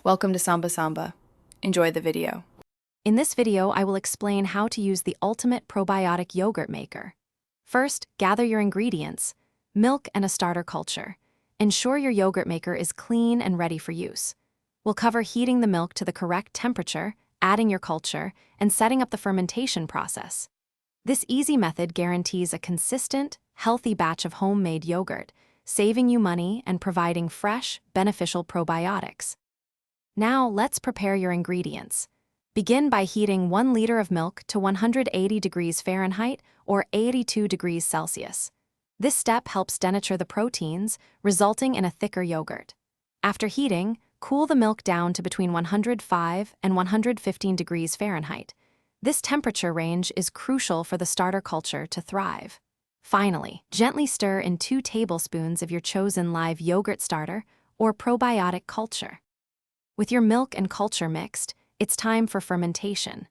Welcome to Samba Samba. Enjoy the video. In this video, I will explain how to use the ultimate probiotic yogurt maker. First, gather your ingredients: milk and a starter culture. Ensure your yogurt maker is clean and ready for use. We'll cover heating the milk to the correct temperature, adding your culture, and setting up the fermentation process. This easy method guarantees a consistent, healthy batch of homemade yogurt, saving you money and providing fresh, beneficial probiotics. Now, let's prepare your ingredients. Begin by heating 1 liter of milk to 180 degrees Fahrenheit or 82 degrees Celsius. This step helps denature the proteins, resulting in a thicker yogurt. After heating, cool the milk down to between 105 and 115 degrees Fahrenheit. This temperature range is crucial for the starter culture to thrive. Finally, gently stir in 2 tablespoons of your chosen live yogurt starter or probiotic culture. With your milk and culture mixed, it's time for fermentation.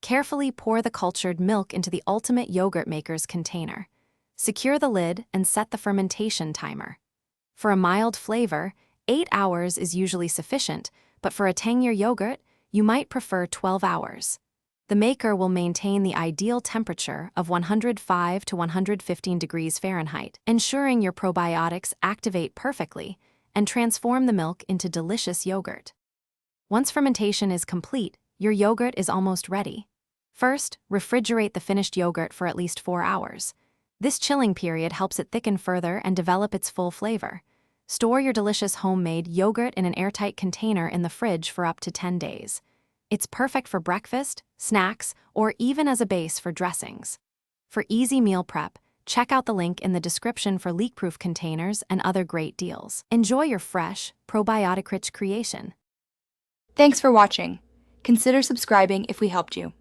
Carefully pour the cultured milk into the ultimate yogurt maker's container. Secure the lid and set the fermentation timer. For a mild flavor, 8 hours is usually sufficient, but for a tangier yogurt, you might prefer 12 hours. The maker will maintain the ideal temperature of 105 to 115 degrees Fahrenheit, ensuring your probiotics activate perfectly and transform the milk into delicious yogurt. Once fermentation is complete, your yogurt is almost ready. First, refrigerate the finished yogurt for at least 4 hours. This chilling period helps it thicken further and develop its full flavor. Store your delicious homemade yogurt in an airtight container in the fridge for up to 10 days. It's perfect for breakfast, snacks, or even as a base for dressings. For easy meal prep, check out the link in the description for leak-proof containers and other great deals. Enjoy your fresh, probiotic-rich creation. Thanks for watching. Consider subscribing if we helped you.